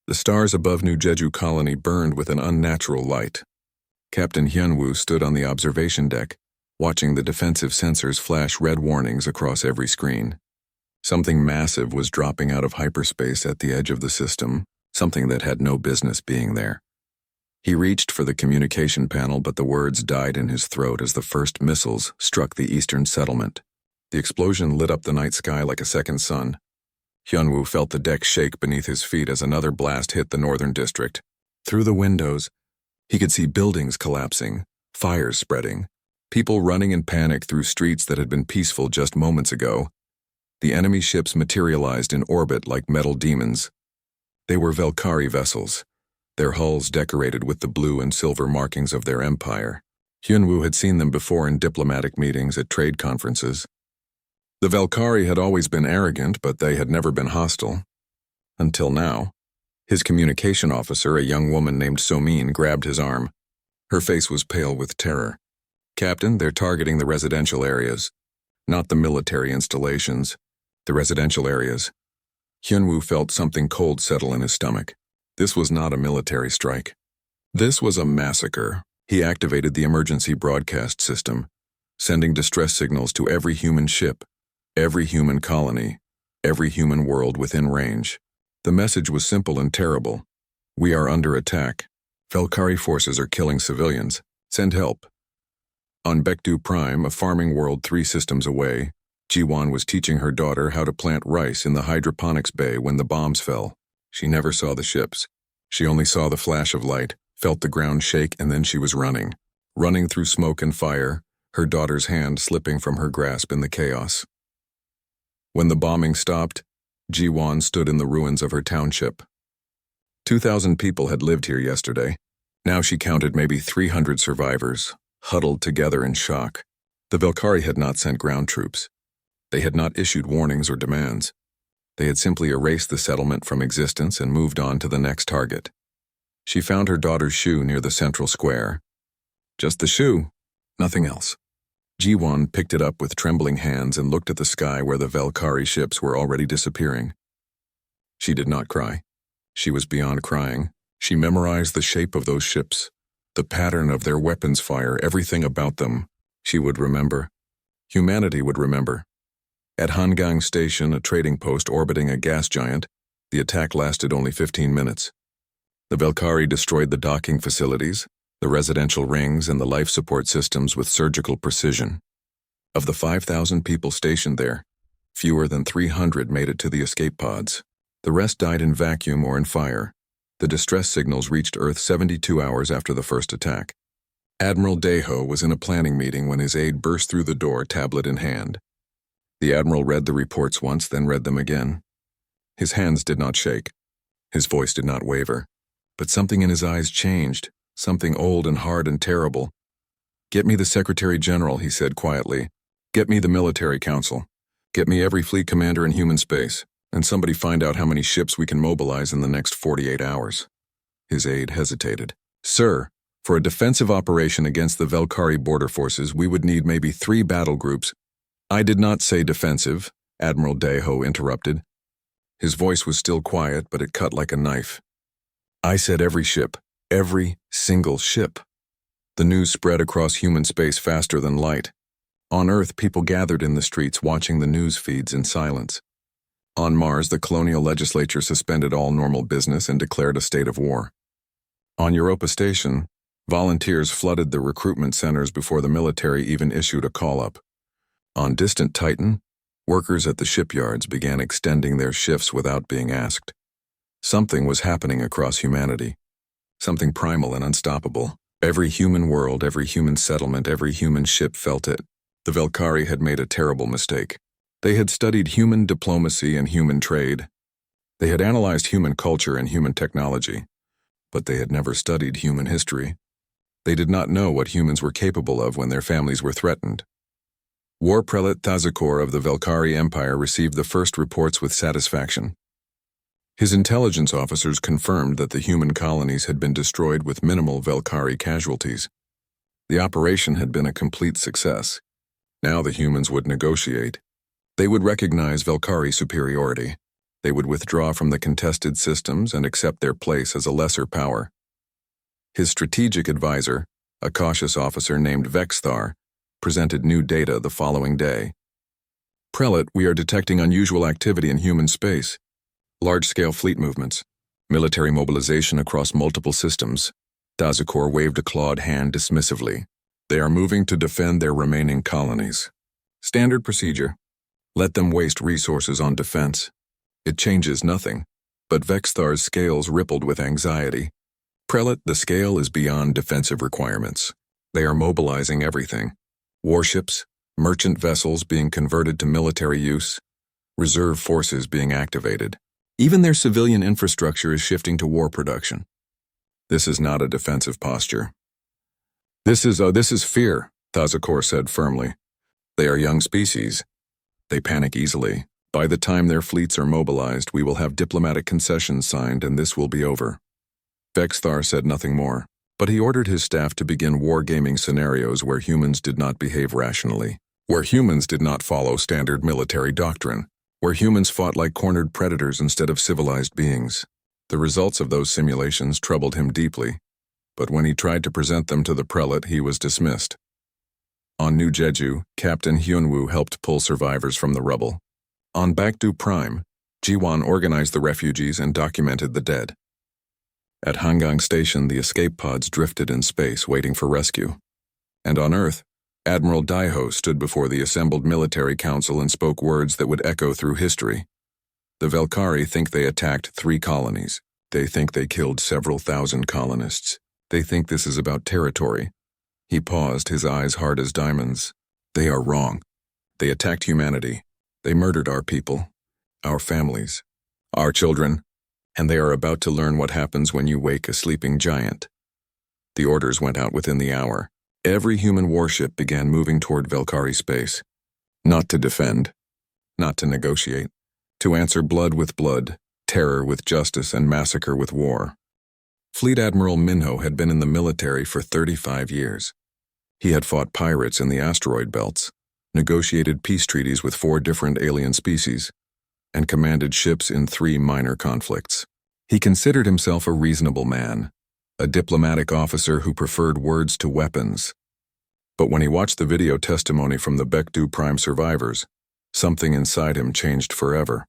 The stars above New Jeju Colony burned with an unnatural light. Captain Hyunwoo stood on the observation deck, watching the defensive sensors flash red warnings across every screen. Something massive was dropping out of hyperspace at the edge of the system, something that had no business being there. He reached for the communication panel, but the words died in his throat as the first missiles struck the eastern settlement. The explosion lit up the night sky like a second sun. Hyunwoo felt the deck shake beneath his feet as another blast hit the northern district. Through the windows, he could see buildings collapsing, fires spreading, people running in panic through streets that had been peaceful just moments ago. The enemy ships materialized in orbit like metal demons. They were Valkyrie vessels, their hulls decorated with the blue and silver markings of their empire. Hyunwoo had seen them before in diplomatic meetings at trade conferences. The Valkyrie had always been arrogant, but they had never been hostile. Until now. His communication officer, a young woman named Somin, grabbed his arm. Her face was pale with terror. "Captain, they're targeting the residential areas. Not the military installations. The residential areas." Hyunwoo felt something cold settle in his stomach. This was not a military strike. This was a massacre. He activated the emergency broadcast system, sending distress signals to every human ship, every human colony, every human world within range. The message was simple and terrible. "We are under attack. Valkyrie forces are killing civilians. Send help." On Baekdu Prime, a farming world 3 systems away, Ji-won was teaching her daughter how to plant rice in the hydroponics bay when the bombs fell. She never saw the ships. She only saw the flash of light, felt the ground shake, and then she was running. Running through smoke and fire, her daughter's hand slipping from her grasp in the chaos. When the bombing stopped, Ji-won stood in the ruins of her township. 2,000 people had lived here yesterday. Now she counted maybe 300 survivors, huddled together in shock. The Valkyrie had not sent ground troops. They had not issued warnings or demands. They had simply erased the settlement from existence and moved on to the next target. She found her daughter's shoe near the central square. Just the shoe, nothing else. Ji-won picked it up with trembling hands and looked at the sky where the Valkyrie ships were already disappearing. She did not cry. She was beyond crying. She memorized the shape of those ships, the pattern of their weapons fire, everything about them. She would remember. Humanity would remember. At Hangang Station, a trading post orbiting a gas giant, the attack lasted only 15 minutes. The Valkyrie destroyed the docking facilities, the residential rings, and the life support systems with surgical precision. Of the 5,000 people stationed there, fewer than 300 made it to the escape pods. The rest died in vacuum or in fire. The distress signals reached Earth 72 hours after the first attack. Admiral Daeho was in a planning meeting when his aide burst through the door, tablet in hand. The admiral read the reports once, then read them again. His hands did not shake. His voice did not waver. But something in his eyes changed, something old and hard and terrible. "Get me the Secretary General," he said quietly. "Get me the military council. Get me every fleet commander in human space. And somebody find out how many ships we can mobilize in the next 48 hours. His aide hesitated. "Sir, for a defensive operation against the Valkyrie border forces, we would need maybe 3 battle groups." "I did not say defensive," Admiral Daeho interrupted. His voice was still quiet, but it cut like a knife. "I said every ship. Every single ship." The news spread across human space faster than light. On Earth, people gathered in the streets watching the news feeds in silence. On Mars, the colonial legislature suspended all normal business and declared a state of war. On Europa Station, volunteers flooded the recruitment centers before the military even issued a call-up. On distant Titan, workers at the shipyards began extending their shifts without being asked. Something was happening across humanity. Something primal and unstoppable. Every human world, every human settlement, every human ship felt it. The Valkyrie had made a terrible mistake. They had studied human diplomacy and human trade. They had analyzed human culture and human technology. But they had never studied human history. They did not know what humans were capable of when their families were threatened. War Prelate Thazakor of the Valkyrie Empire received the first reports with satisfaction. His intelligence officers confirmed that the human colonies had been destroyed with minimal Valkyrie casualties. The operation had been a complete success. Now the humans would negotiate. They would recognize Valkyrie superiority. They would withdraw from the contested systems and accept their place as a lesser power. His strategic advisor, a cautious officer named Vexthar, presented new data the following day. Prelate, we are detecting unusual activity in human space. Large-scale fleet movements. Military mobilization across multiple systems. Dazakor waved a clawed hand dismissively. They are moving to defend their remaining colonies. Standard procedure. Let them waste resources on defense. It changes nothing. But Vexthar's scales rippled with anxiety. Prelate, the scale is beyond defensive requirements. They are mobilizing everything. Warships, merchant vessels being converted to military use, reserve forces being activated. Even their civilian infrastructure is shifting to war production. This is not a defensive posture. This is fear, Thazakor said firmly. They are young species. They panic easily. By the time their fleets are mobilized, we will have diplomatic concessions signed and this will be over. Vexthar said nothing more, but he ordered his staff to begin wargaming scenarios where humans did not behave rationally, where humans did not follow standard military doctrine, where humans fought like cornered predators instead of civilized beings. The results of those simulations troubled him deeply, but when he tried to present them to the prelate, he was dismissed. On New Jeju, Captain Hyunwoo helped pull survivors from the rubble. On Bakdu Prime, Jiwon organized the refugees and documented the dead. At Hangang Station, the escape pods drifted in space waiting for rescue. And on Earth, Admiral Daiho stood before the assembled military council and spoke words that would echo through history. The Velkari think they attacked 3 colonies. They think they killed several thousand colonists. They think this is about territory. He paused, his eyes hard as diamonds. They are wrong. They attacked humanity. They murdered our people, our families, our children, and they are about to learn what happens when you wake a sleeping giant. The orders went out within the hour. Every human warship began moving toward Velkari space. Not to defend, not to negotiate, to answer blood with blood, terror with justice, and massacre with war. Fleet Admiral Minho had been in the military for 35 years. He had fought pirates in the asteroid belts, negotiated peace treaties with 4 different alien species, and commanded ships in 3 minor conflicts. He considered himself a reasonable man, a diplomatic officer who preferred words to weapons. But when he watched the video testimony from the Baekdu Prime survivors, something inside him changed forever.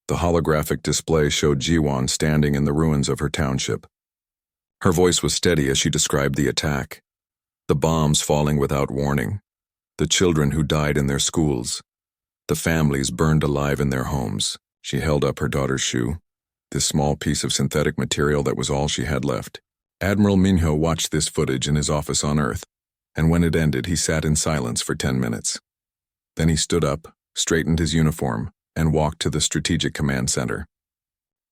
The holographic display showed Jiwon standing in the ruins of her township. Her voice was steady as she described the attack, the bombs falling without warning, the children who died in their schools, the families burned alive in their homes. She held up her daughter's shoe, this small piece of synthetic material that was all she had left. Admiral Minho watched this footage in his office on Earth, and when it ended, he sat in silence for 10 minutes. Then he stood up, straightened his uniform, and walked to the Strategic Command Center.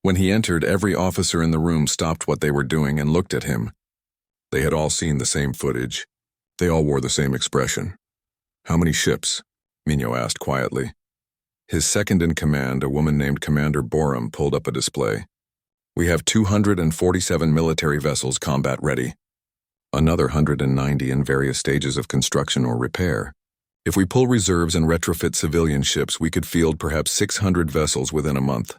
When he entered, every officer in the room stopped what they were doing and looked at him. They had all seen the same footage. They all wore the same expression. How many ships? Minho asked quietly. His second-in-command, a woman named Commander Borum, pulled up a display. We have 247 military vessels combat-ready. Another 190 in various stages of construction or repair. If we pull reserves and retrofit civilian ships, we could field perhaps 600 vessels within a month.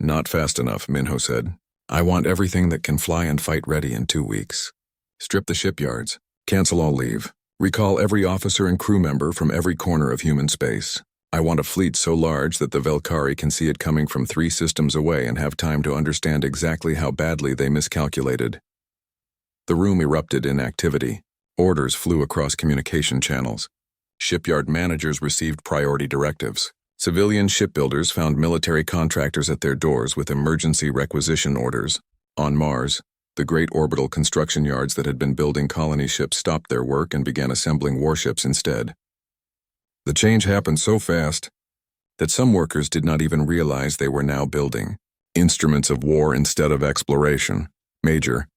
Not fast enough, Minho said. I want everything that can fly and fight ready in 2 weeks. Strip the shipyards. Cancel all leave. Recall every officer and crew member from every corner of human space. I want a fleet so large that the Velkari can see it coming from 3 systems away and have time to understand exactly how badly they miscalculated. The room erupted in activity. Orders flew across communication channels. Shipyard managers received priority directives. Civilian shipbuilders found military contractors at their doors with emergency requisition orders. On Mars, the great orbital construction yards that had been building colony ships stopped their work and began assembling warships instead. The change happened so fast that some workers did not even realize they were now building instruments of war instead of exploration. Major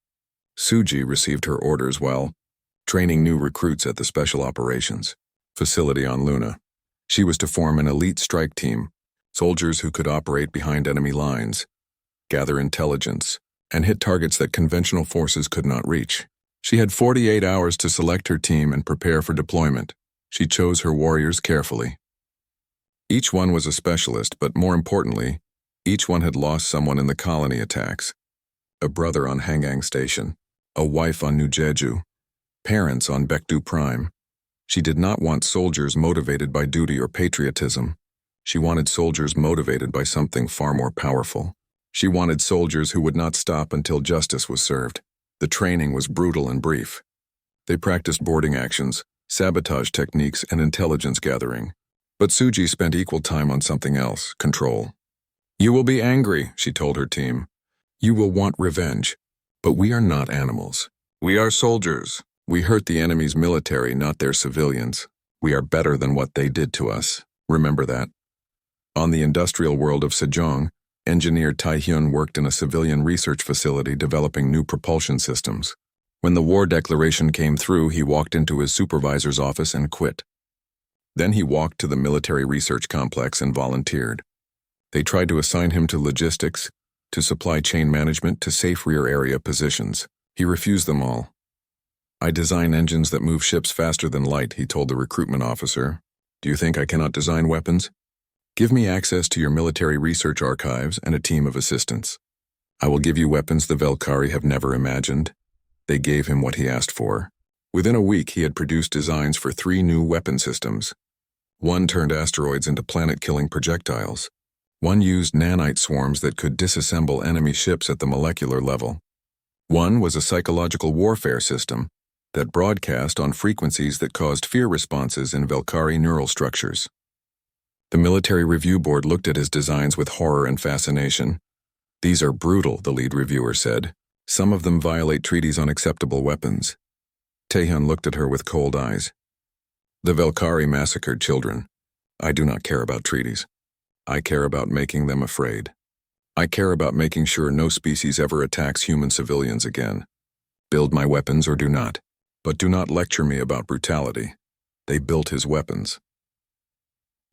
Suji received her orders while training new recruits at the Special Operations facility on Luna. She was to form an elite strike team, soldiers who could operate behind enemy lines, gather intelligence, and hit targets that conventional forces could not reach. She had 48 hours to select her team and prepare for deployment. She chose her warriors carefully. Each one was a specialist, but more importantly, Each one had lost someone in the colony attacks. A brother on Hangang Station, a wife on New Jeju, parents on Baekdu Prime. She did not want soldiers motivated by duty or patriotism. She wanted soldiers motivated by something far more powerful. She wanted soldiers who would not stop until justice was served. The training was brutal and brief. They practiced boarding actions, sabotage techniques, and intelligence gathering. But Suji spent equal time on something else, control. "You will be angry," she told her team. "You will want revenge. But we are not animals. We are soldiers. We hurt the enemy's military, not their civilians. We are better than what they did to us. Remember that." On the industrial world of Sejong, engineer Taehyun worked in a civilian research facility developing new propulsion systems. When the war declaration came through, he walked into his supervisor's office and quit. Then he walked to the military research complex and volunteered. They tried to assign him to logistics, to supply chain management, to safe rear area positions. He refused them all. "I design engines that move ships faster than light," he told the recruitment officer. "Do you think I cannot design weapons? Give me access to your military research archives and a team of assistants. I will give you weapons the Velkari have never imagined." They gave him what he asked for. Within a week, he had produced designs for 3 new weapon systems. One turned asteroids into planet-killing projectiles. One used nanite swarms that could disassemble enemy ships at the molecular level. One was a psychological warfare system that broadcast on frequencies that caused fear responses in Velkari neural structures. The military review board looked at his designs with horror and fascination. "These are brutal," the lead reviewer said. "Some of them violate treaties on acceptable weapons." Taehyun looked at her with cold eyes. "The Velkari massacred children. I do not care about treaties. I care about making them afraid. I care about making sure no species ever attacks human civilians again. Build my weapons or do not. But do not lecture me about brutality." They built his weapons.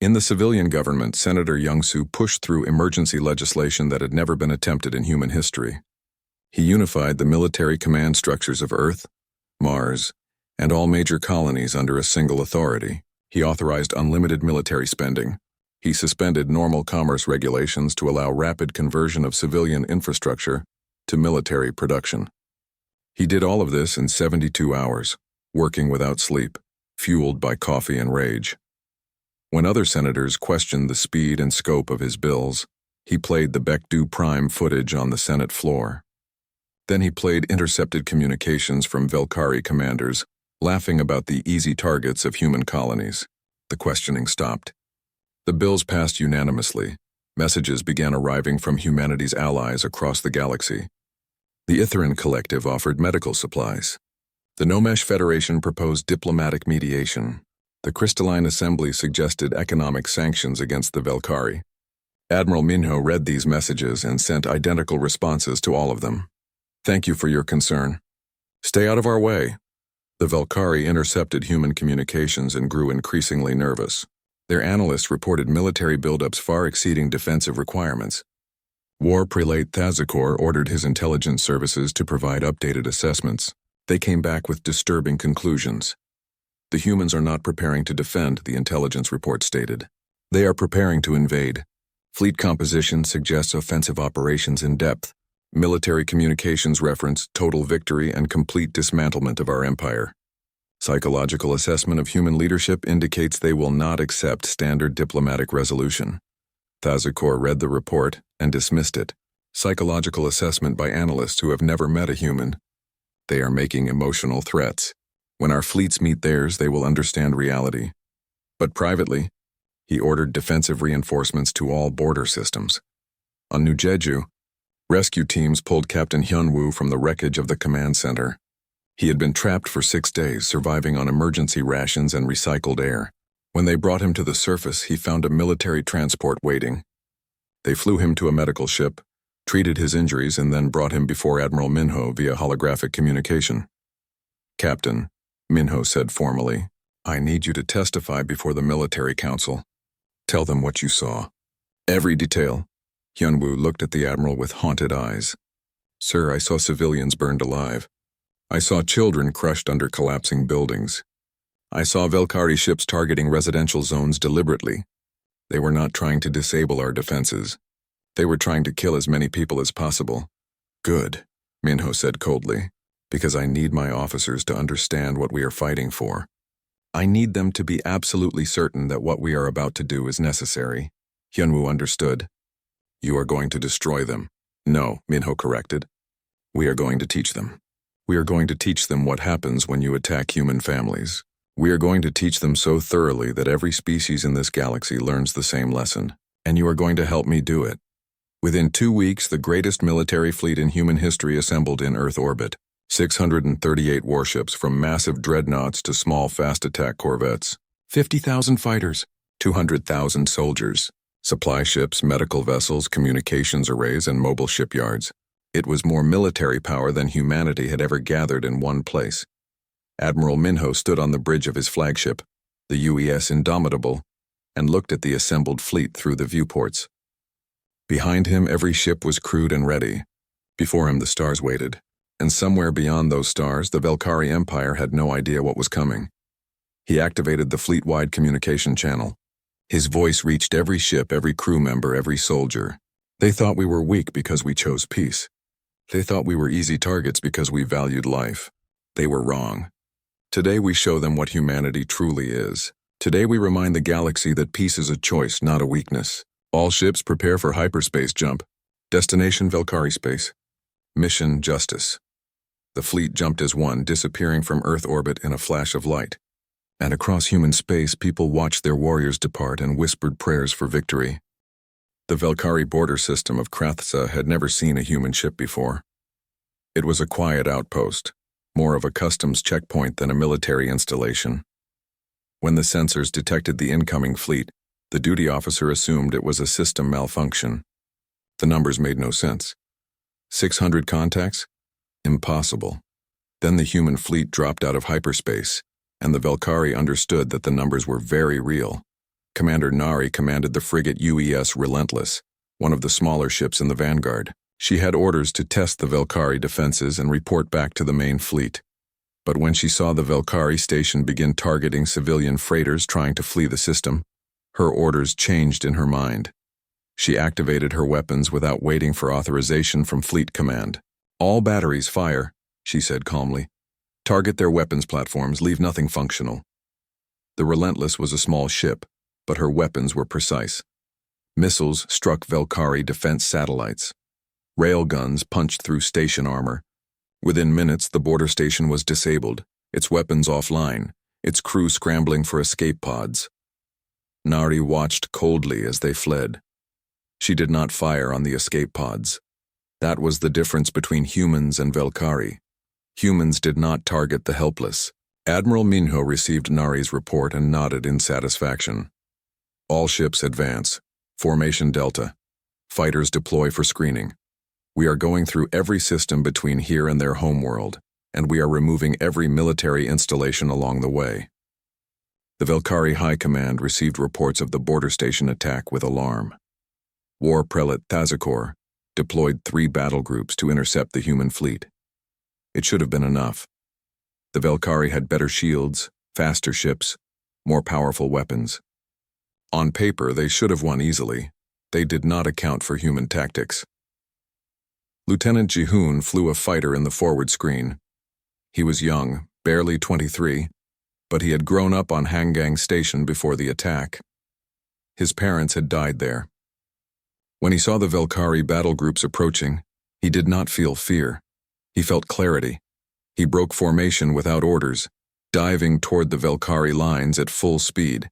In the civilian government, Senator Young-soo pushed through emergency legislation that had never been attempted in human history. He unified the military command structures of Earth, Mars, and all major colonies under a single authority. He authorized unlimited military spending. He suspended normal commerce regulations to allow rapid conversion of civilian infrastructure to military production. He did all of this in 72 hours, working without sleep, fueled by coffee and rage. When other senators questioned the speed and scope of his bills, he played the Baekdu Prime footage on the Senate floor. Then he played intercepted communications from Velkari commanders, laughing about the easy targets of human colonies. The questioning stopped. The bills passed unanimously. Messages began arriving from humanity's allies across the galaxy. The Itheran Collective offered medical supplies. The Nomesh Federation proposed diplomatic mediation. The Crystalline Assembly suggested economic sanctions against the Velkari. Admiral Minho read these messages and sent identical responses to all of them. "Thank you for your concern. Stay out of our way." The Velkari intercepted human communications and grew increasingly nervous. Their analysts reported military buildups far exceeding defensive requirements. War Prelate Thazakor ordered his intelligence services to provide updated assessments. They came back with disturbing conclusions. "The humans are not preparing to defend," the intelligence report stated. "They are preparing to invade. Fleet composition suggests offensive operations in depth. Military communications reference total victory and complete dismantlement of our empire. Psychological assessment of human leadership indicates they will not accept standard diplomatic resolution." Thazakor read the report and dismissed it. Psychological assessment by analysts who have never met a human. They are making emotional threats. When our fleets meet theirs, they will understand reality. But privately, he ordered defensive reinforcements to all border systems. On New Jeju, rescue teams pulled Captain Hyun-woo from the wreckage of the command center. He had been trapped for 6 days, surviving on emergency rations and recycled air. When they brought him to the surface, he found a military transport waiting. They flew him to a medical ship, treated his injuries, and then brought him before Admiral Minho via holographic communication. "Captain," Minho said formally, "I need you to testify before the military council. Tell them what you saw. Every detail." Hyun-woo looked at the admiral with haunted eyes. "Sir, I saw civilians burned alive. I saw children crushed under collapsing buildings. I saw Velkari ships targeting residential zones deliberately. They were not trying to disable our defenses. They were trying to kill as many people as possible. Good, Minho said coldly, because I need my officers to understand what we are fighting for. I need them to be absolutely certain that what we are about to do is necessary. Hyunwoo understood. You are going to destroy them. No, Minho corrected. We are going to teach them. We are going to teach them what happens when you attack human families. We are going to teach them so thoroughly that every species in this galaxy learns the same lesson, and you are going to help me do it. Within 2 weeks, the greatest military fleet in human history assembled in Earth orbit. 638 warships from massive dreadnoughts to small fast attack corvettes. 50,000 fighters. 200,000 soldiers. Supply ships, medical vessels, communications arrays, and mobile shipyards. It was more military power than humanity had ever gathered in one place. Admiral Minho stood on the bridge of his flagship, the UES Indomitable, and looked at the assembled fleet through the viewports. Behind him, every ship was crewed and ready. Before him, the stars waited, and somewhere beyond those stars, the Velkari Empire had no idea what was coming. He activated the fleet-wide communication channel. His voice reached every ship, every crew member, every soldier. They thought we were weak because we chose peace. They thought we were easy targets because we valued life. They were wrong. Today we show them what humanity truly is. Today we remind the galaxy that peace is a choice, not a weakness. All ships prepare for hyperspace jump. Destination Velkari space. Mission Justice. The fleet jumped as one, disappearing from Earth orbit in a flash of light. And across human space, people watched their warriors depart and whispered prayers for victory. The Velkari border system of Krathsa had never seen a human ship before. It was a quiet outpost, more of a customs checkpoint than a military installation. When the sensors detected the incoming fleet, the duty officer assumed it was a system malfunction. The numbers made no sense. 600 contacts? Impossible. Then the human fleet dropped out of hyperspace, and the Velkari understood that the numbers were very real. Commander Nari commanded the frigate UES Relentless, one of the smaller ships in the vanguard. She had orders to test the Velkari defenses and report back to the main fleet. But when she saw the Velkari station begin targeting civilian freighters trying to flee the system, her orders changed in her mind. She activated her weapons without waiting for authorization from Fleet Command. All batteries fire, she said calmly. Target their weapons platforms, leave nothing functional. The Relentless was a small ship, but her weapons were precise. Missiles struck Velkari defense satellites. Railguns punched through station armor. Within minutes, the border station was disabled, its weapons offline, its crew scrambling for escape pods. Nari watched coldly as they fled. She did not fire on the escape pods. That was the difference between humans and Velkari. Humans did not target the helpless. Admiral Minho received Nari's report and nodded in satisfaction. All ships advance. Formation Delta. Fighters deploy for screening. We are going through every system between here and their homeworld, and we are removing every military installation along the way. The Velkari High Command received reports of the border station attack with alarm. War Prelate Thazakor deployed 3 battle groups to intercept the human fleet. It should have been enough. The Velkari had better shields, faster ships, more powerful weapons. On paper, they should have won easily. They did not account for human tactics. Lieutenant Jihoon flew a fighter in the forward screen. He was young, barely 23, but he had grown up on Hangang Station before the attack. His parents had died there. When he saw the Velkari battle groups approaching, he did not feel fear. He felt clarity. He broke formation without orders, diving toward the Velkari lines at full speed.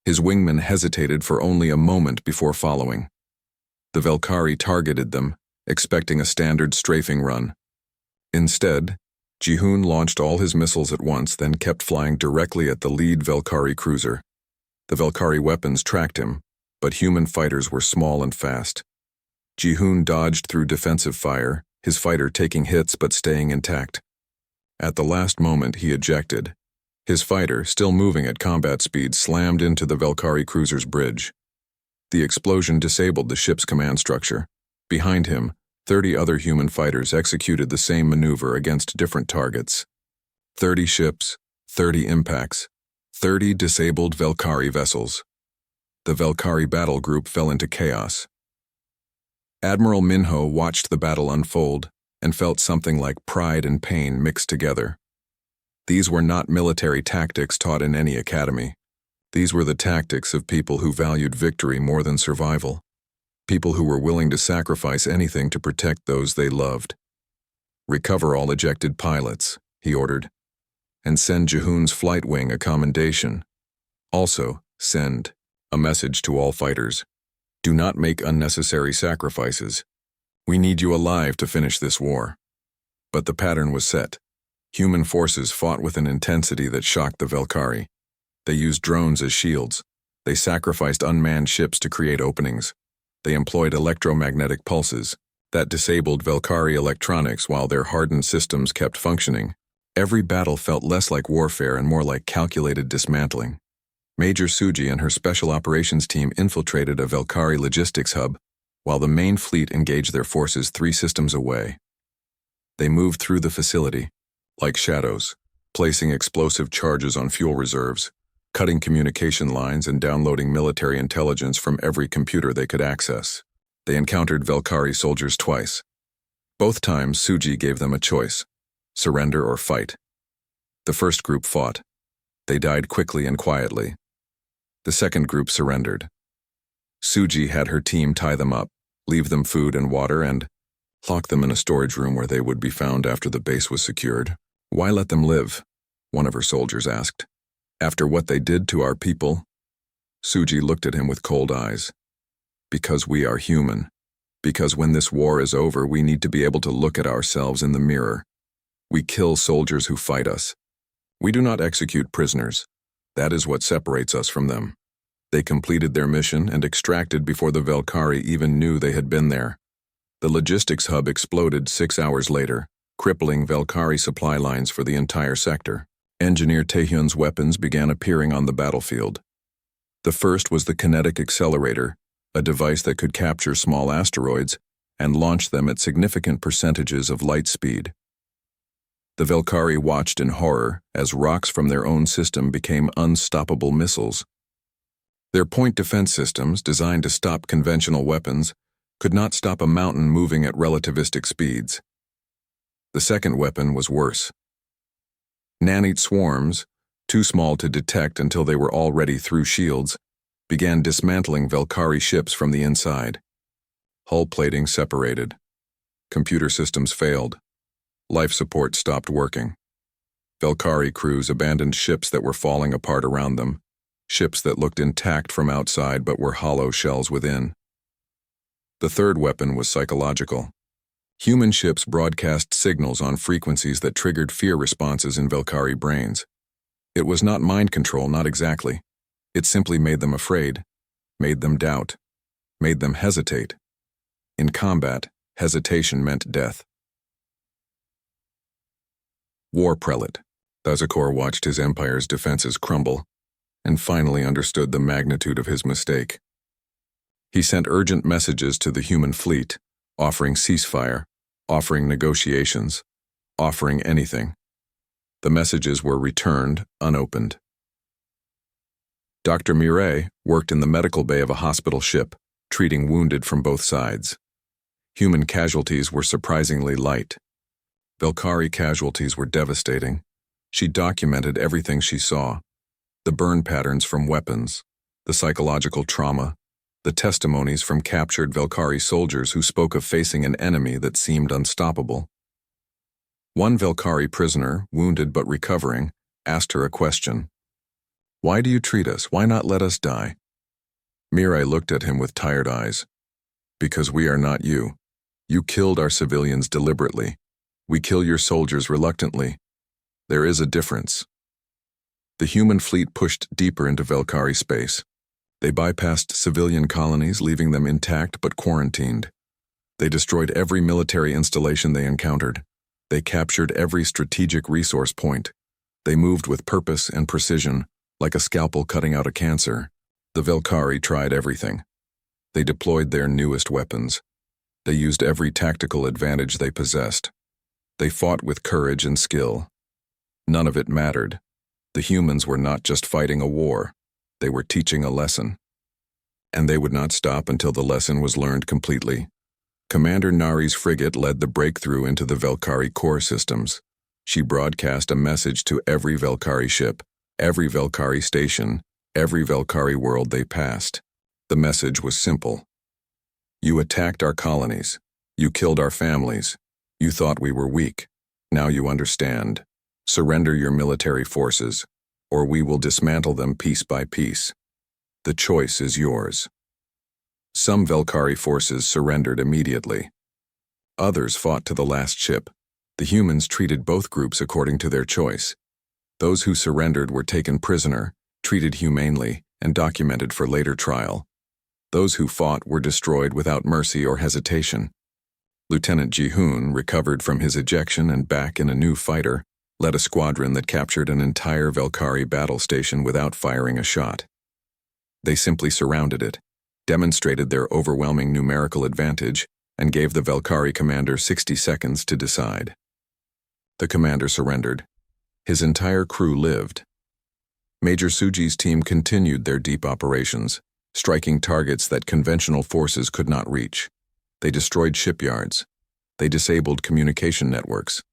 His wingman hesitated for only a moment before following. The Velkari targeted them, expecting a standard strafing run. Instead, Jihoon launched all his missiles at once, then kept flying directly at the lead Velkari cruiser. The Velkari weapons tracked him, but human fighters were small and fast. Jihoon dodged through defensive fire, his fighter taking hits but staying intact. At the last moment, he ejected. His fighter, still moving at combat speed, slammed into the Velkari cruiser's bridge. The explosion disabled the ship's command structure. Behind him, 30 other human fighters executed the same maneuver against different targets. 30 ships, 30 impacts, 30 disabled Velkari vessels. The Velkari battle group fell into chaos. Admiral Minho watched the battle unfold and felt something like pride and pain mixed together. These were not military tactics taught in any academy. These were the tactics of people who valued victory more than survival. People who were willing to sacrifice anything to protect those they loved. "Recover all ejected pilots," he ordered, "and send Jihoon's flight wing a commendation. Also, send a message to all fighters. Do not make unnecessary sacrifices. We need you alive to finish this war." But the pattern was set. Human forces fought with an intensity that shocked the Velkhari. They used drones as shields. They sacrificed unmanned ships to create openings. They employed electromagnetic pulses that disabled Velkhari electronics while their hardened systems kept functioning. Every battle felt less like warfare and more like calculated dismantling. Major Suji and her special operations team infiltrated a Velkhari logistics hub, while the main fleet engaged their forces 3 systems away. They moved through the facility, like shadows, placing explosive charges on fuel reserves, cutting communication lines and downloading military intelligence from every computer they could access. They encountered Velkhari soldiers twice. Both times, Suji gave them a choice: surrender or fight. The first group fought. They died quickly and quietly. The second group surrendered. Suji had her team tie them up, leave them food and water, and lock them in a storage room where they would be found after the base was secured. "Why let them live?" one of her soldiers asked. "After what they did to our people?" Suji looked at him with cold eyes. "Because we are human. Because when this war is over, we need to be able to look at ourselves in the mirror. We kill soldiers who fight us. We do not execute prisoners. That is what separates us from them. They completed their mission and extracted before the Velkhari even knew they had been there. The logistics hub exploded 6 hours later, crippling Velkhari supply lines for the entire sector. Engineer Taehyun's weapons began appearing on the battlefield. The first was the kinetic accelerator, a device that could capture small asteroids and launch them at significant percentages of light speed. The Velkhari watched in horror as rocks from their own system became unstoppable missiles. Their point defense systems, designed to stop conventional weapons, could not stop a mountain moving at relativistic speeds. The second weapon was worse. Nanite swarms, too small to detect until they were already through shields, began dismantling Velkhari ships from the inside. Hull plating separated. Computer systems failed. Life support stopped working. Velkhari crews abandoned ships that were falling apart around them, ships that looked intact from outside but were hollow shells within. The third weapon was psychological. Human ships broadcast signals on frequencies that triggered fear responses in Velkhari brains. It was not mind control, not exactly. It simply made them afraid, made them doubt, made them hesitate. In combat, hesitation meant death. War prelate. Thazakor watched his empire's defenses crumble and finally understood the magnitude of his mistake. He sent urgent messages to the human fleet, offering ceasefire, offering negotiations, offering anything. The messages were returned unopened. Dr. Mireille worked in the medical bay of a hospital ship, treating wounded from both sides. Human casualties were surprisingly light. Velkhari casualties were devastating. She documented everything she saw: the burn patterns from weapons, the psychological trauma, the testimonies from captured Velkhari soldiers who spoke of facing an enemy that seemed unstoppable. One Velkhari prisoner, wounded but recovering, asked her a question. "Why do you treat us? Why not let us die?" Mireille looked at him with tired eyes. "Because we are not you. You killed our civilians deliberately. We kill your soldiers reluctantly. There is a difference." The human fleet pushed deeper into Velkhari space. They bypassed civilian colonies, leaving them intact but quarantined. They destroyed every military installation they encountered. They captured every strategic resource point. They moved with purpose and precision, like a scalpel cutting out a cancer. The Velkhari tried everything. They deployed their newest weapons. They used every tactical advantage they possessed. They fought with courage and skill. None of it mattered. The humans were not just fighting a war. They were teaching a lesson. And they would not stop until the lesson was learned completely. Commander Nari's frigate led the breakthrough into the Velkari core systems. She broadcast a message to every Velkari ship, every Velkari station, every Velkari world they passed. The message was simple. You attacked our colonies. You killed our families. You thought we were weak. Now you understand. Surrender your military forces, or we will dismantle them piece by piece. The choice is yours. Some Velkari forces surrendered immediately. Others fought to the last ship. The humans treated both groups according to their choice. Those who surrendered were taken prisoner, treated humanely, and documented for later trial. Those who fought were destroyed without mercy or hesitation. Lieutenant Jihoon, recovered from his ejection and back in a new fighter, led a squadron that captured an entire Velkari battle station without firing a shot. They simply surrounded it, demonstrated their overwhelming numerical advantage, and gave the Velkari commander 60 seconds to decide. The commander surrendered. His entire crew lived. Major Suji's team continued their deep operations, striking targets that conventional forces could not reach. They destroyed shipyards. They disabled communication networks.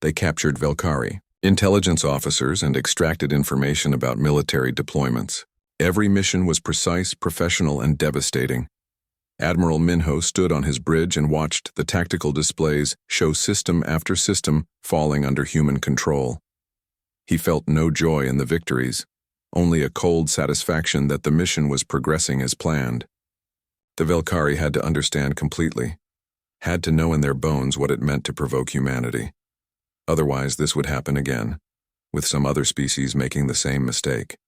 They captured Velkari intelligence officers and extracted information about military deployments. Every mission was precise, professional, and devastating. Admiral Minho stood on his bridge and watched the tactical displays show system after system falling under human control. He felt no joy in the victories, only a cold satisfaction that the mission was progressing as planned. The Velkari had to understand completely, had to know in their bones what it meant to provoke humanity. Otherwise, this would happen again, with some other species making the same mistake.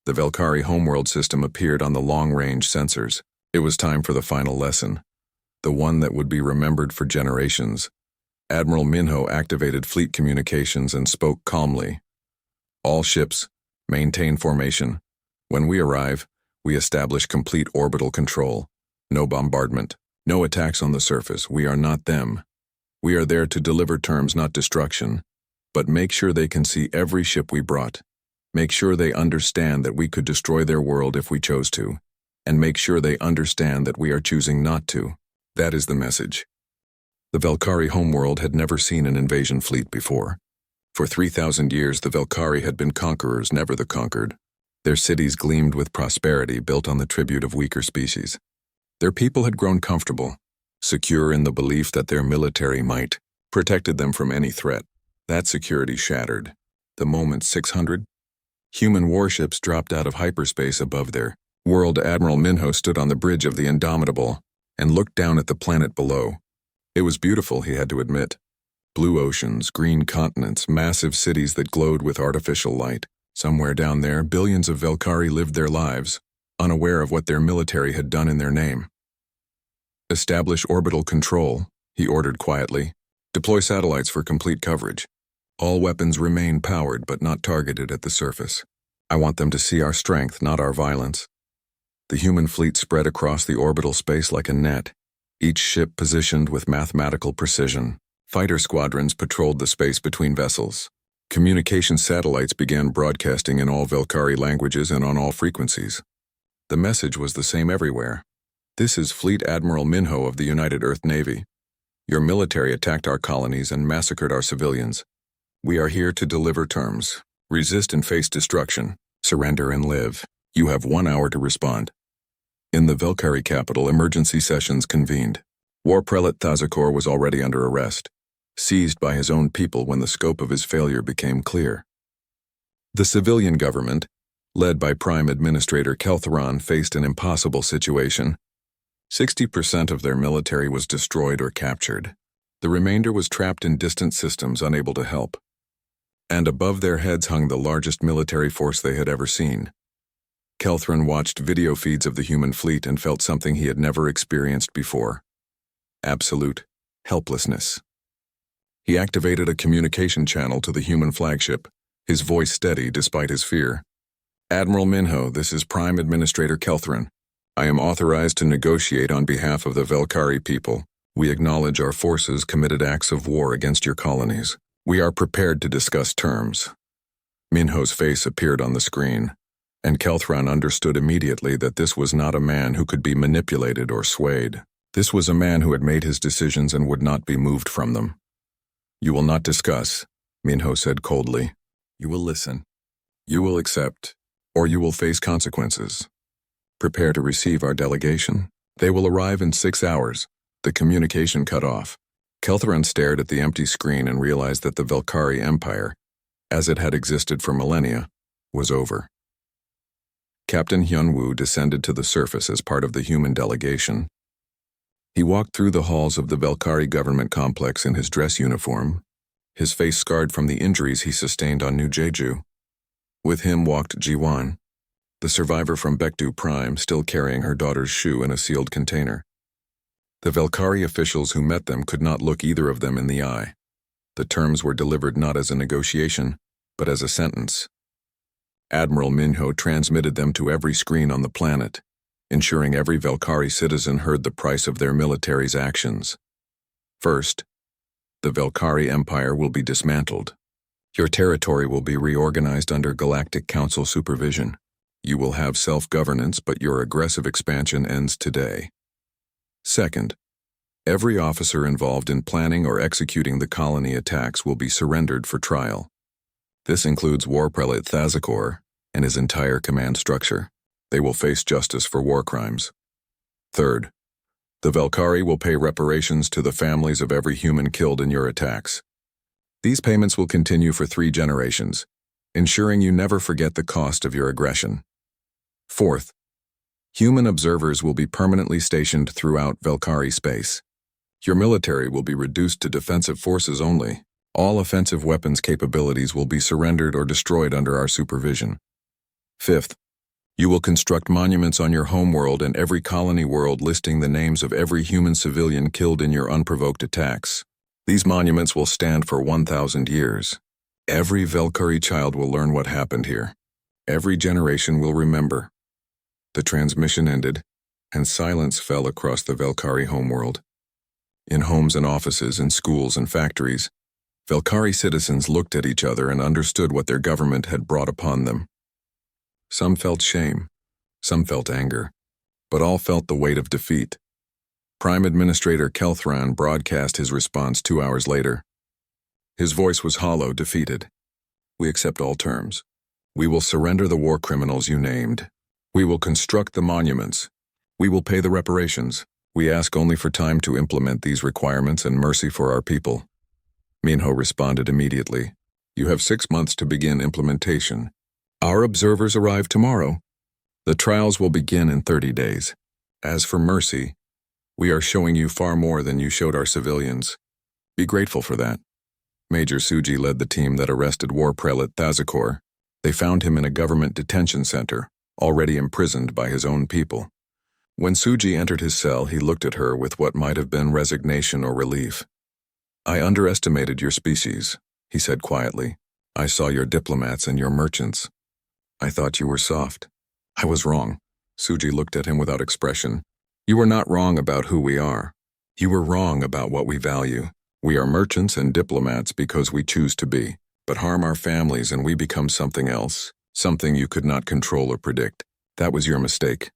The Velkari homeworld system appeared on the long-range sensors. It was time for the final lesson, the one that would be remembered for generations. Admiral Minho activated fleet communications and spoke calmly. All ships, maintain formation. When we arrive, we establish complete orbital control. No bombardment, no attacks on the surface. We are not them. We are there to deliver terms, not destruction. But make sure they can see every ship we brought. Make sure they understand that we could destroy their world if we chose to. And make sure they understand that we are choosing not to. That is the message. The Velkari homeworld had never seen an invasion fleet before. For 3,000 years, the Velkari had been conquerors, never the conquered. Their cities gleamed with prosperity built on the tribute of weaker species. Their people had grown comfortable, secure in the belief that their military might protected them from any threat. That security shattered. The moment 600 human warships dropped out of hyperspace above their world. Admiral Minho stood on the bridge of the Indomitable and looked down at the planet below. It was beautiful, he had to admit. Blue oceans, green continents, massive cities that glowed with artificial light. Somewhere down there, billions of Velkari lived their lives, unaware of what their military had done in their name. Establish orbital control, he ordered quietly. Deploy satellites for complete coverage. All weapons remain powered but not targeted at the surface. I want them to see our strength, not our violence. The human fleet spread across the orbital space like a net, each ship positioned with mathematical precision. Fighter squadrons patrolled the space between vessels. Communication satellites began broadcasting in all Velkari languages and on all frequencies. The message was the same everywhere. This is Fleet Admiral Minho of the United Earth Navy. Your military attacked our colonies and massacred our civilians. We are here to deliver terms. Resist and face destruction. Surrender and live. You have 1 hour to respond. In the Velkari capital, emergency sessions convened. War Prelate Thazakor was already under arrest, seized by his own people when the scope of his failure became clear. The civilian government, led by Prime Administrator Keltheron, faced an impossible situation. 60% of their military was destroyed or captured. The remainder was trapped in distant systems, unable to help. And above their heads hung the largest military force they had ever seen. Keltheron watched video feeds of the human fleet and felt something he had never experienced before. Absolute helplessness. He activated a communication channel to the human flagship, his voice steady despite his fear. Admiral Minho, this is Prime Administrator Keltheron. I am authorized to negotiate on behalf of the Velkari people. We acknowledge our forces committed acts of war against your colonies. We are prepared to discuss terms. Minho's face appeared on the screen, and Keltheron understood immediately that this was not a man who could be manipulated or swayed. This was a man who had made his decisions and would not be moved from them. "You will not discuss," Minho said coldly. "You will listen. You will accept, or you will face consequences. Prepare to receive our delegation. They will arrive in 6 hours." The communication cut off. Kelthran stared at the empty screen and realized that the Velkari Empire, as it had existed for millennia, was over. Captain Hyunwoo descended to the surface as part of the human delegation. He walked through the halls of the Velkari government complex in his dress uniform, his face scarred from the injuries he sustained on New Jeju. With him walked Jiwan, the survivor from Baekdu Prime, still carrying her daughter's shoe in a sealed container. The Velkari officials who met them could not look either of them in the eye. The terms were delivered not as a negotiation, but as a sentence. Admiral Minho transmitted them to every screen on the planet, ensuring every Velkari citizen heard the price of their military's actions. First, the Velkari Empire will be dismantled. Your territory will be reorganized under Galactic Council supervision. You will have self-governance, but your aggressive expansion ends today. Second, every officer involved in planning or executing the colony attacks will be surrendered for trial. This includes War Prelate Thazakor and his entire command structure. They will face justice for war crimes. Third, the Velkari will pay reparations to the families of every human killed in your attacks. These payments will continue for 3 generations, ensuring you never forget the cost of your aggression. Fourth, human observers will be permanently stationed throughout Velkari space. Your military will be reduced to defensive forces only. All offensive weapons capabilities will be surrendered or destroyed under our supervision. Fifth, you will construct monuments on your homeworld and every colony world listing the names of every human civilian killed in your unprovoked attacks. These monuments will stand for 1,000 years. Every Velkari child will learn what happened here. Every generation will remember. The transmission ended, and silence fell across the Velkari homeworld. In homes and offices, in schools and factories, Velkari citizens looked at each other and understood what their government had brought upon them. Some felt shame, some felt anger, but all felt the weight of defeat. Prime Administrator Kelthran broadcast his response 2 hours later. His voice was hollow, defeated. "We accept all terms. We will surrender the war criminals you named. We will construct the monuments. We will pay the reparations. We ask only for time to implement these requirements and mercy for our people." Minho responded immediately. "You have 6 months to begin implementation. Our observers arrive tomorrow. The trials will begin in 30 days. As for mercy, we are showing you far more than you showed our civilians. Be grateful for that." Major Suji led the team that arrested War Prelate Thazakor. They found him in a government detention center, already imprisoned by his own people. When Suji entered his cell, he looked at her with what might have been resignation or relief. "I underestimated your species," he said quietly. "I saw your diplomats and your merchants. I thought you were soft. I was wrong." Suji looked at him without expression. "You were not wrong about who we are. You were wrong about what we value. We are merchants and diplomats because we choose to be, but harm our families and we become something else, something you could not control or predict. That was your mistake."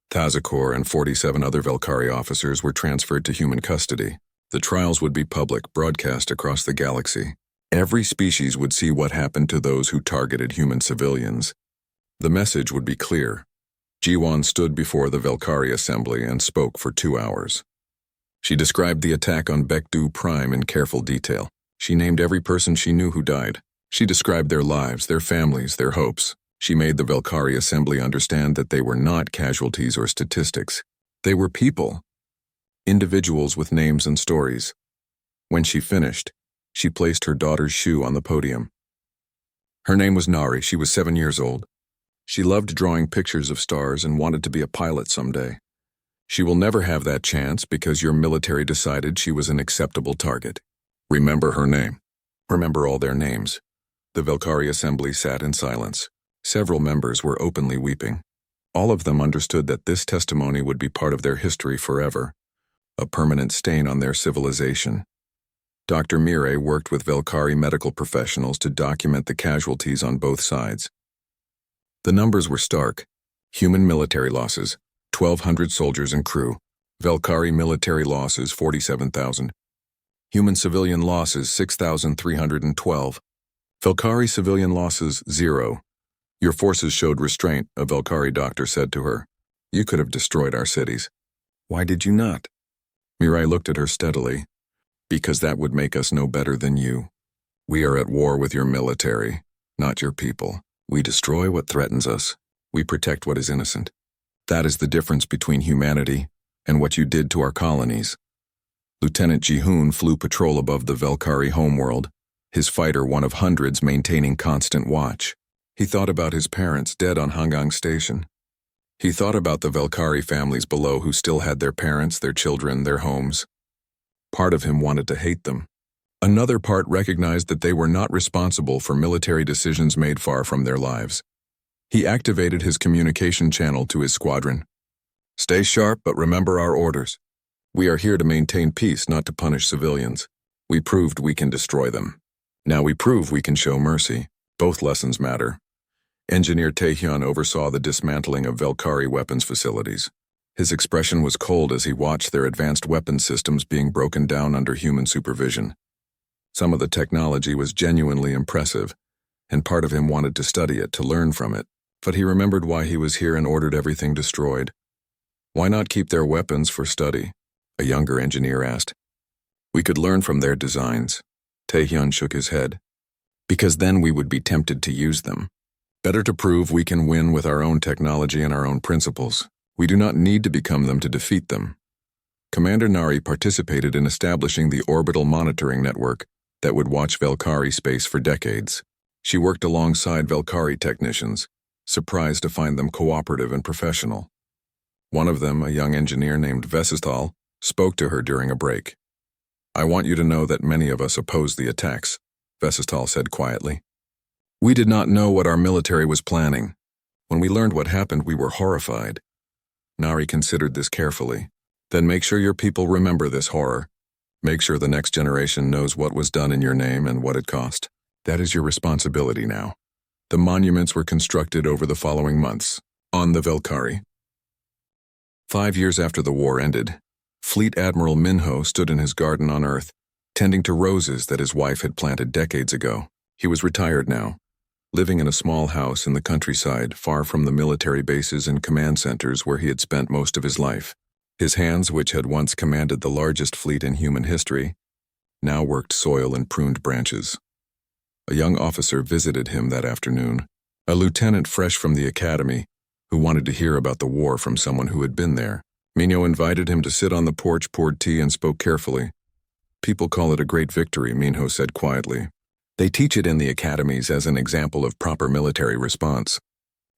Thazakor and 47 other Velkari officers were transferred to human custody. The trials would be public, broadcast across the galaxy. Every species would see what happened to those who targeted human civilians. The message would be clear. Jiwan stood before the Velkari assembly and spoke for 2 hours. She described the attack on Baekdu Prime in careful detail. She named every person she knew who died. She described their lives, their families, their hopes. She made the Velkari assembly understand that they were not casualties or statistics. They were people. Individuals with names and stories. When she finished, she placed her daughter's shoe on the podium. Her name was Nari. She was 7 years old. She loved drawing pictures of stars and wanted to be a pilot someday. She will never have that chance because your military decided she was an acceptable target. Remember her name. Remember all their names. The Velkari assembly sat in silence. Several members were openly weeping. All of them understood that this testimony would be part of their history forever, a permanent stain on their civilization. Dr. Mire worked with Velkari medical professionals to document the casualties on both sides. The numbers were stark. Human military losses, 1,200 soldiers and crew, Velkari military losses 47,000. Human civilian losses 6,312. Velkari civilian losses 0. Your forces showed restraint, a Velkari doctor said to her. You could have destroyed our cities. Why did you not? Mirai looked at her steadily. Because that would make us no better than you. We are at war with your military, not your people. We destroy what threatens us. We protect what is innocent. That is the difference between humanity and what you did to our colonies. Lieutenant Jihoon flew patrol above the Velkari homeworld, his fighter one of hundreds maintaining constant watch. He thought about his parents dead on Hangang Station. He thought about the Velkari families below who still had their parents, their children, their homes. Part of him wanted to hate them. Another part recognized that they were not responsible for military decisions made far from their lives. He activated his communication channel to his squadron. Stay sharp, but remember our orders. We are here to maintain peace, not to punish civilians. We proved we can destroy them. Now we prove we can show mercy. Both lessons matter. Engineer Taehyun oversaw the dismantling of Velkari weapons facilities. His expression was cold as he watched their advanced weapons systems being broken down under human supervision. Some of the technology was genuinely impressive, and part of him wanted to study it, to learn from it. But he remembered why he was here and ordered everything destroyed. Why not keep their weapons for study? A younger engineer asked. We could learn from their designs. Taehyun shook his head. Because then we would be tempted to use them. Better to prove we can win with our own technology and our own principles. We do not need to become them to defeat them. Commander Nari participated in establishing the orbital monitoring network that would watch Velkari space for decades. She worked alongside Velkari technicians, surprised to find them cooperative and professional. One of them, a young engineer named Vesistal, spoke to her during a break. I want you to know that many of us opposed the attacks, Vesistal said quietly. We did not know what our military was planning. When we learned what happened, we were horrified. Nari considered this carefully. Then make sure your people remember this horror. Make sure the next generation knows what was done in your name and what it cost. That is your responsibility now. The monuments were constructed over the following months, on the Velkari. 5 years after the war ended, Fleet Admiral Minho stood in his garden on Earth, tending to roses that his wife had planted decades ago. He was retired now, living in a small house in the countryside, far from the military bases and command centers where he had spent most of his life. His hands, which had once commanded the largest fleet in human history, now worked soil and pruned branches. A young officer visited him that afternoon, a lieutenant fresh from the academy, who wanted to hear about the war from someone who had been there. Minho invited him to sit on the porch, poured tea, and spoke carefully. People call it a great victory, Minho said quietly. They teach it in the academies as an example of proper military response.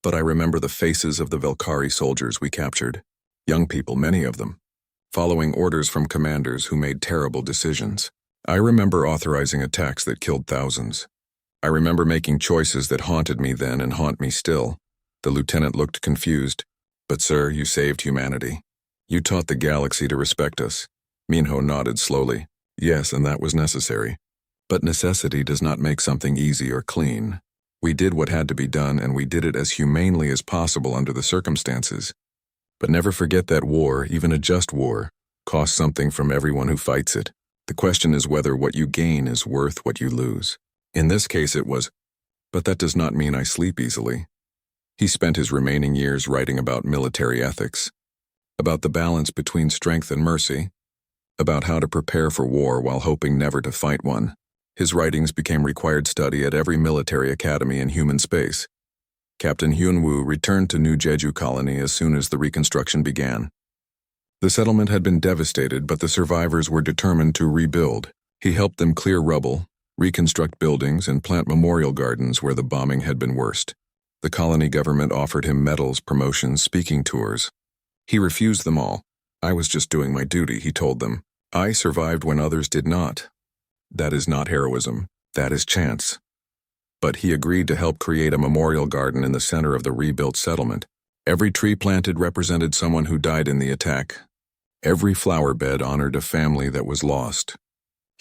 But I remember the faces of the Velkari soldiers we captured. Young people, many of them, following orders from commanders who made terrible decisions. I remember authorizing attacks that killed thousands. I remember making choices that haunted me then and haunt me still. The lieutenant looked confused. But sir, you saved humanity. You taught the galaxy to respect us. Minho nodded slowly. Yes, and that was necessary. But necessity does not make something easy or clean. We did what had to be done, and we did it as humanely as possible under the circumstances. But never forget that war, even a just war, costs something from everyone who fights it. The question is whether what you gain is worth what you lose. In this case it was, but that does not mean I sleep easily. He spent his remaining years writing about military ethics, about the balance between strength and mercy, about how to prepare for war while hoping never to fight one. His writings became required study at every military academy in human space. Captain Hyunwoo returned to New Jeju Colony as soon as the reconstruction began. The settlement had been devastated, but the survivors were determined to rebuild. He helped them clear rubble, reconstruct buildings, and plant memorial gardens where the bombing had been worst. The colony government offered him medals, promotions, speaking tours. He refused them all. I was just doing my duty, he told them. I survived when others did not. That is not heroism, that is chance. But he agreed to help create a memorial garden in the center of the rebuilt settlement. Every tree planted represented someone who died in the attack. Every flower bed honored a family that was lost.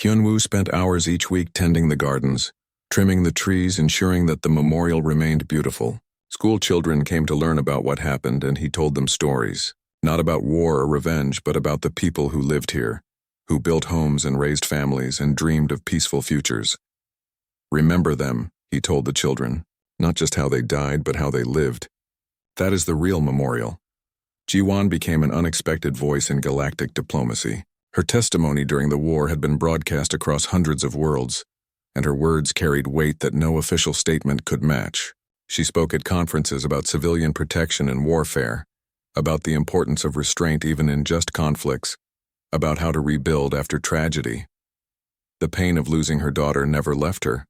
Hyunwoo spent hours each week tending the gardens, trimming the trees, ensuring that the memorial remained beautiful. School children came to learn about what happened, and he told them stories. Not about war or revenge, but about the people who lived here, who built homes and raised families and dreamed of peaceful futures. Remember them, he told the children, not just how they died, but how they lived. That is the real memorial. Jiwan became an unexpected voice in galactic diplomacy. Her testimony during the war had been broadcast across hundreds of worlds, and her words carried weight that no official statement could match. She spoke at conferences about civilian protection and warfare, about the importance of restraint even in just conflicts, about how to rebuild after tragedy. The pain of losing her daughter never left her.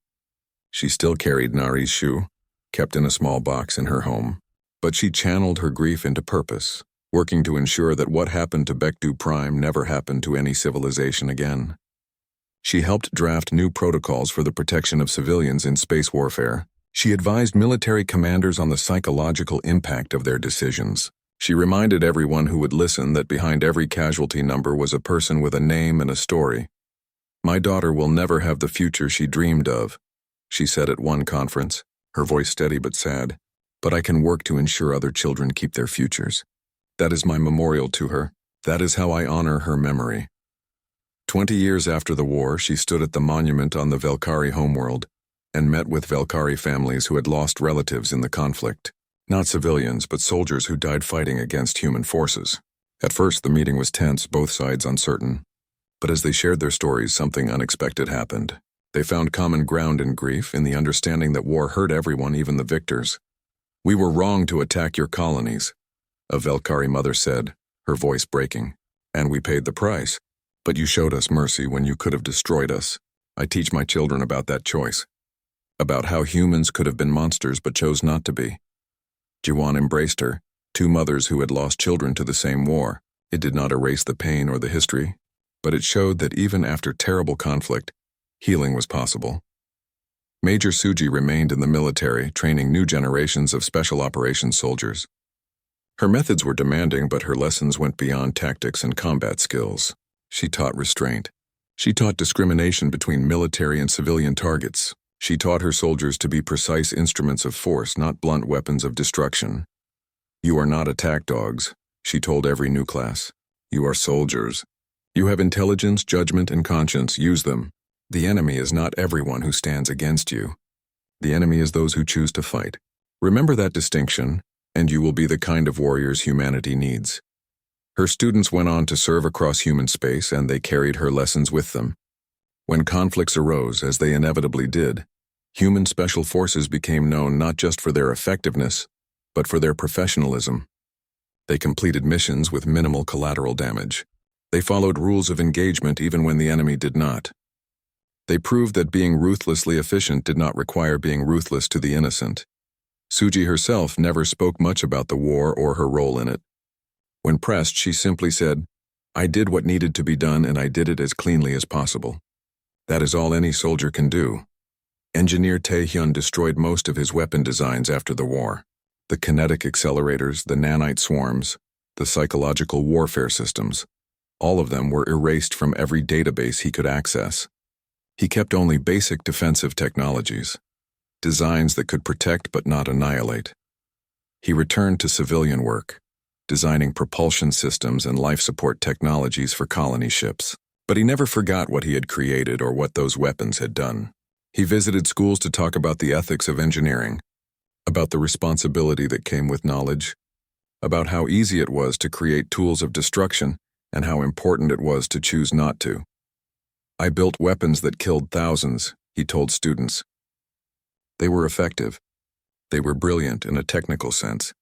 She still carried Nari's shoe, kept in a small box in her home, but she channeled her grief into purpose, working to ensure that what happened to Bekdu Prime never happened to any civilization again. She helped draft new protocols for the protection of civilians in space warfare. She advised military commanders on the psychological impact of their decisions. She reminded everyone who would listen that behind every casualty number was a person with a name and a story. "My daughter will never have the future she dreamed of," she said at one conference, her voice steady but sad. "But I can work to ensure other children keep their futures. That is my memorial to her. That is how I honor her memory." 20 years after the war, she stood at the monument on the Velkari homeworld and met with Velkari families who had lost relatives in the conflict. Not civilians, but soldiers who died fighting against human forces. At first, the meeting was tense, both sides uncertain. But as they shared their stories, something unexpected happened. They found common ground in grief, in the understanding that war hurt everyone, even the victors. "We were wrong to attack your colonies," a Velkari mother said, her voice breaking. "And we paid the price. But you showed us mercy when you could have destroyed us. I teach my children about that choice. About how humans could have been monsters but chose not to be." Jiwan embraced her, two mothers who had lost children to the same war. It did not erase the pain or the history, but it showed that even after terrible conflict, healing was possible. Major Suji remained in the military, training new generations of special operations soldiers. Her methods were demanding, but her lessons went beyond tactics and combat skills. She taught restraint. She taught discrimination between military and civilian targets. She taught her soldiers to be precise instruments of force, not blunt weapons of destruction. "You are not attack dogs," she told every new class. "You are soldiers. You have intelligence, judgment, and conscience. Use them. The enemy is not everyone who stands against you. The enemy is those who choose to fight. Remember that distinction, and you will be the kind of warriors humanity needs." Her students went on to serve across human space, and they carried her lessons with them. When conflicts arose, as they inevitably did, human special forces became known not just for their effectiveness, but for their professionalism. They completed missions with minimal collateral damage. They followed rules of engagement even when the enemy did not. They proved that being ruthlessly efficient did not require being ruthless to the innocent. Suji herself never spoke much about the war or her role in it. When pressed, she simply said, "I did what needed to be done, and I did it as cleanly as possible." That is all any soldier can do. Engineer Tae-hyun destroyed most of his weapon designs after the war. The kinetic accelerators, the nanite swarms, the psychological warfare systems, all of them were erased from every database he could access. He kept only basic defensive technologies, designs that could protect but not annihilate. He returned to civilian work, designing propulsion systems and life support technologies for colony ships. But he never forgot what he had created or what those weapons had done. He visited schools to talk about the ethics of engineering, about the responsibility that came with knowledge, about how easy it was to create tools of destruction and how important it was to choose not to. "I built weapons that killed thousands," he told students. They were effective. They were brilliant in a technical sense,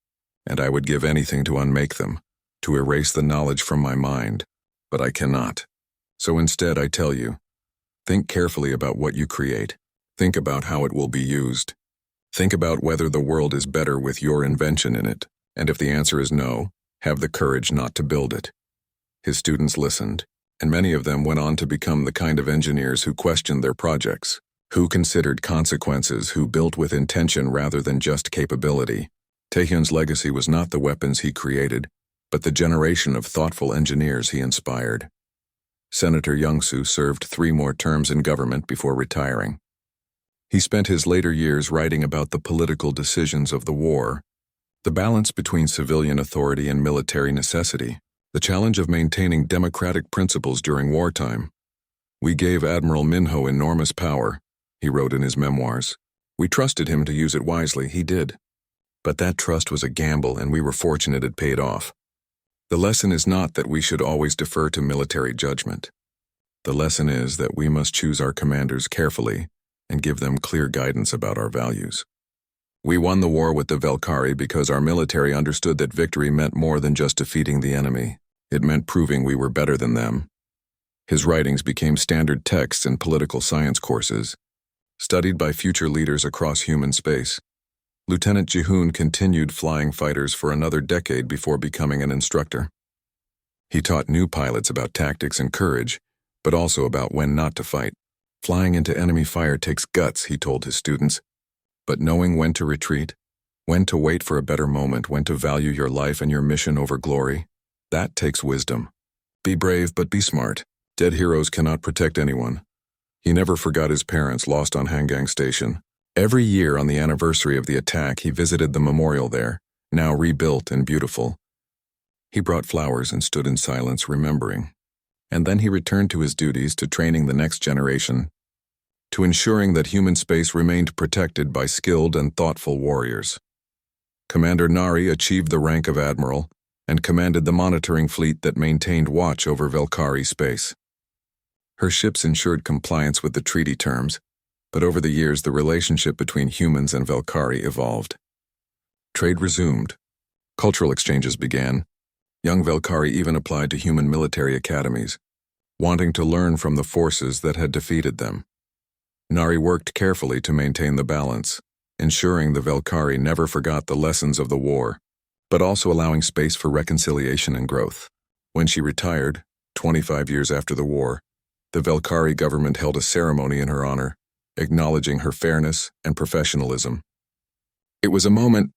and I would give anything to unmake them, to erase the knowledge from my mind, but I cannot. So instead, I tell you, think carefully about what you create. Think about how it will be used. Think about whether the world is better with your invention in it, and if the answer is no, have the courage not to build it. His students listened, and many of them went on to become the kind of engineers who questioned their projects, who considered consequences, who built with intention rather than just capability. Taehyun's legacy was not the weapons he created, but the generation of thoughtful engineers he inspired. Senator Young-soo served 3 more terms in government before retiring. He spent his later years writing about the political decisions of the war, The balance between civilian authority and military necessity, the challenge of maintaining democratic principles during wartime. We gave Admiral Minho enormous power, he wrote in his memoirs. We trusted him to use it wisely, he did. But that trust was a gamble, and we were fortunate it paid off. The lesson is not that we should always defer to military judgment. The lesson is that we must choose our commanders carefully and give them clear guidance about our values. We won the war with the Valkyrie because our military understood that victory meant more than just defeating the enemy. It meant proving we were better than them. His writings became standard texts in political science courses, studied by future leaders across human space. Lieutenant Jihoon continued flying fighters for another decade before becoming an instructor. He taught new pilots about tactics and courage, but also about when not to fight. Flying into enemy fire takes guts, he told his students. But knowing when to retreat, when to wait for a better moment, when to value your life and your mission over glory, that takes wisdom. Be brave, but be smart. Dead heroes cannot protect anyone. He never forgot his parents lost on Hangang Station. Every year on the anniversary of the attack, he visited the memorial there, now rebuilt and beautiful. He brought flowers and stood in silence, remembering. And then he returned to his duties, to training the next generation, to ensuring that human space remained protected by skilled and thoughtful warriors. Commander Nari achieved the rank of admiral and commanded the monitoring fleet that maintained watch over Valkyrie space. Her ships ensured compliance with the treaty terms, but over the years the relationship between humans and Valkyrie evolved. Trade resumed. Cultural exchanges began. Young Valkyrie even applied to human military academies, wanting to learn from the forces that had defeated them. Nari worked carefully to maintain the balance, ensuring the Valkyrie never forgot the lessons of the war, but also allowing space for reconciliation and growth. When she retired, 25 years after the war, the Valkyrie government held a ceremony in her honor, acknowledging her fairness and professionalism. It was a moment